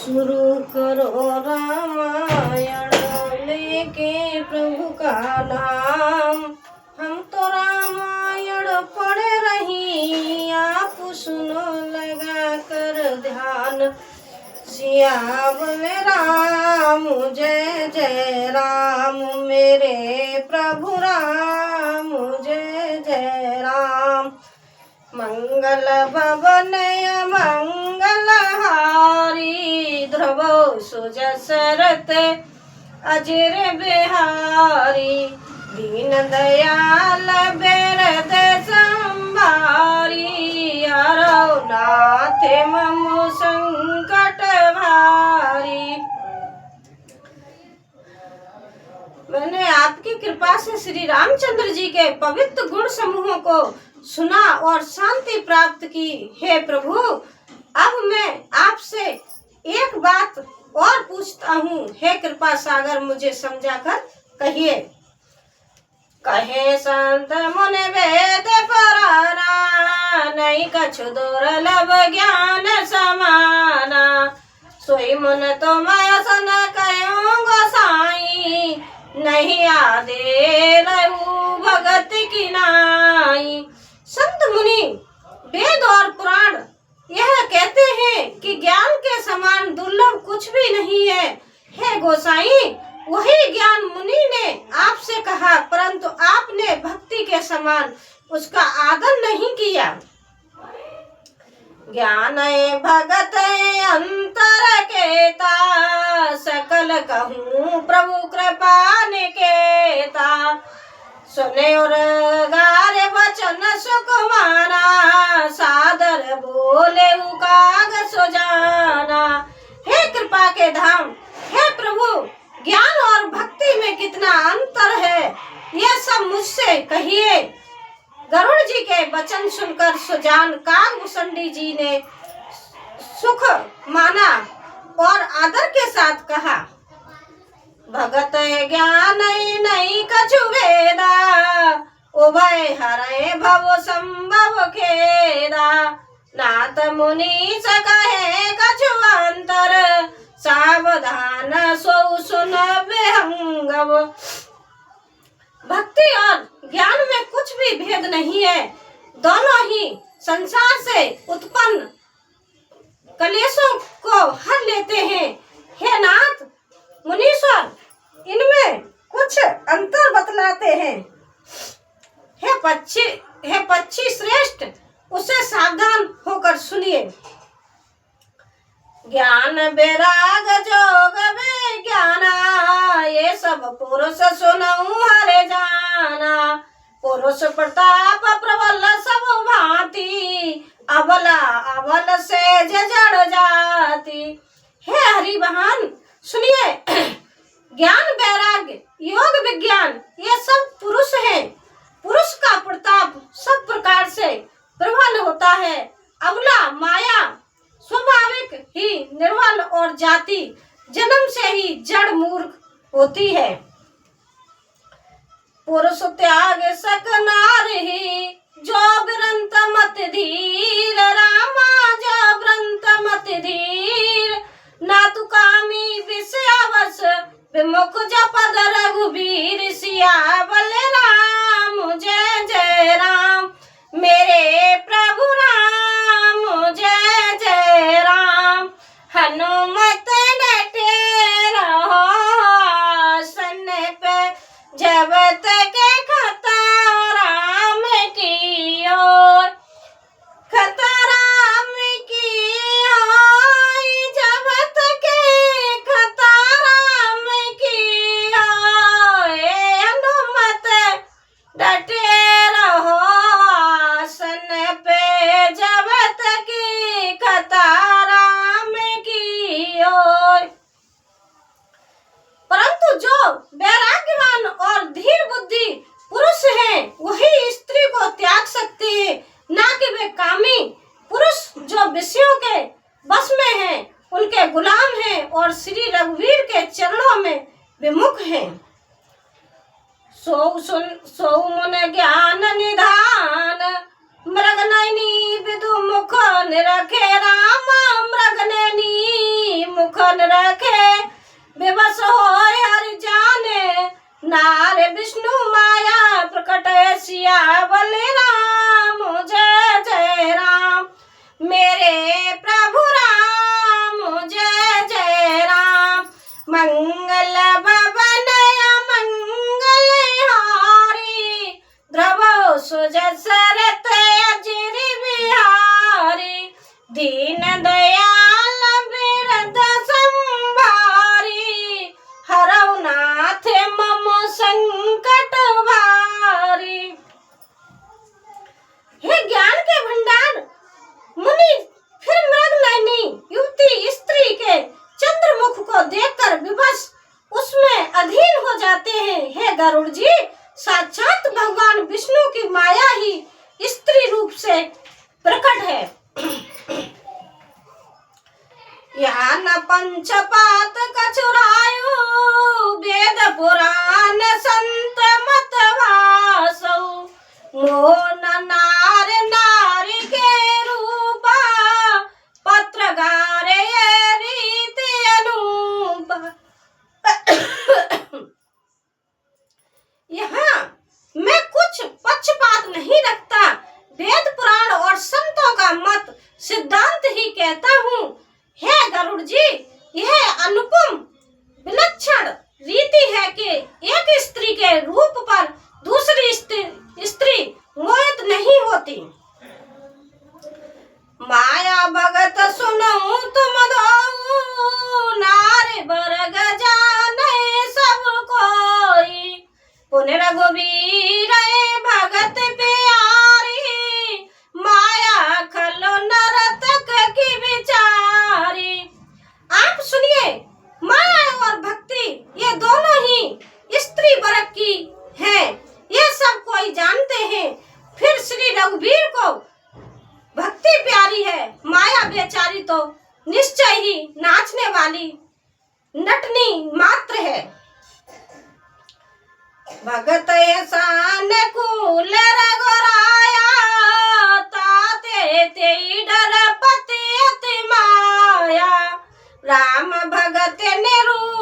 शुरू करो रामायण लेके प्रभु का नाम। हम तो रामायण पढ़ रही, आप सुनो लगा कर ध्यान। सियावर राम जय जय राम, मेरे प्रभु राम जय जय राम। मंगल भवन मंगल हारी, ध्रुव सुजसरत अजर बिहारी। दीन दयाल बेरद संभारी, हरौ नाथ मम संकट भारी। मैंने आपकी कृपा से श्री रामचंद्र जी के पवित्र गुण समूहों को सुना और शांति प्राप्त की। हे प्रभु, अब मैं आपसे एक बात और पूछता हूँ। हे कृपा सागर, मुझे समझाकर कहिए। कहे संत मुनि वेद पुराना, नहीं कछु दुर्लभ ज्ञान समाना। सोई मन तुम सन कयो गोसाई, नहीं आदे रहू भगत की नाई। संत मुनि वेद और पुराण यह कहते हैं कि ज्ञान के समान दुर्लभ कुछ भी नहीं है। हे गोसाई, वही ज्ञान मुनि ने आपसे कहा, परंतु आपने भक्ति के समान उसका आदर नहीं किया। ज्ञान भगत अंतर केता, सकल कहूँ प्रभु कृपा निकेता। सुने और गारे वचन सुकुमारा, सादर बोले काग सुजाना। हे कृपा के धाम, हे प्रभु, ज्ञान और भक्ति में कितना अंतर है, यह सब मुझसे कहिए। गरुड़ जी के वचन सुनकर सुजान कागभूषणी जी ने सुख माना और आदर के साथ कहा, भगत ज्ञान नहीं कछु भेदा, उभय हरे भव संभव खेदा। नाथ मुनि सकहे कछु अंतर, सावधान सो सुन विहंगव। भक्ति और ज्ञान में कुछ भी भेद नहीं है, दोनों ही संसार से उत्पन्न कलेशों को हर लेते हैं। हे नाथ मुनीश्वर, इनमें कुछ अंतर बतलाते हैं। हे पक्षी श्रेष्ठ, उसे सावधान होकर सुनिए। ज्ञान वैराग जोग विज्ञाना, ये सब पुरुष सुनऊ हरे जाना। पुरुष प्रताप प्रबल सब भांति, अबला अबल से जड़ जाती। हे हरिवाहन, सुनिए। ज्ञान वैराग्य योग विज्ञान ये सब पुरुष हैं। पुरुष का प्रताप सब प्रकार से प्रबल होता है। अबला माया स्वाभाविक ही निर्बल और जाति जन्म से ही जड़ मूर्ख होती है। पुरुष त्याग सक नारी, जो ग्रंथ मत धीर। रामा जो ग्रंथ मत धीर, ना तु कामी विषयावश विमुख जपद रघुबीर। सियावर राम जय जय राम, मेरे प्रभु राम जय जय राम। हनुमत डटे रहो आसन पे, जब तक खतराम की ओर। खतराम की ओर, जब तक खतराम की ओर। हनुमत डटे रहो आसन पे, जब तक खतराम की ओर। परंतु जो वैराग्यवान और धीर बुद्धि पुरुष हैं, वही स्त्री को त्याग सकते हैं, ना कि वे कामी पुरुष जो विषयों के बस में हैं, उनके गुलाम हैं और श्री रघुवीर के चरणों में विमुख हैं। सो मन ज्ञान निधान, मृग नैनी विदु मुख निरखे। राम मृग नैनी मुख बन रखे विवश हो हर जाने नारे विष्णु माया प्रकट सिया बलराम जय जय राम मेरे प्रभु राम जय जय राम मंगल भवन मंगल हारी ध्रुव सुजसरत अजिर बिहारी दीन दयाल बिरद संभारी हरौ नाथ मम संकट भारी। हे ज्ञान के भंडार मुनि फिर मृगनयनी युवती स्त्री के चंद्रमुख को देखकर विवश उसमें अधीन हो जाते हैं। हे गरुड़ जी साक्षात भगवान विष्णु की माया ही स्त्री रूप से प्रकट है। यहाँ न पंचपात कछुरायु वेद पुराण संत मत भासौ मोन नार नारी के रूपा पत्रगार ये रीति अनूपा। यहाँ मैं कुछ पक्षपात नहीं रखता, वेद पुराण और संतों का मत सिद्धांत ही कहता हूँ। हे गरुड़ जी यह अनुपम विलक्षण रीति है कि एक स्त्री के रूप पर दूसरी स्त्री मोहित नहीं होती। माया भगत सुनो तुम दो नारे बरग जाने सब कोई पुण्य रघुवीर भगत प्यारी माया खलो नरतक की विचारी। आप सुनिए माया और भक्ति ये दोनों ही स्त्री वर्ग की हैं, ये सब कोई जानते हैं। फिर श्री रघुवीर को भक्ति प्यारी है, माया बेचारी तो निश्चय ही नाचने वाली नटनी मात्र है। भगत ऐसान कुल रघुराया ताते ते डर पति अति माया राम भगत निरू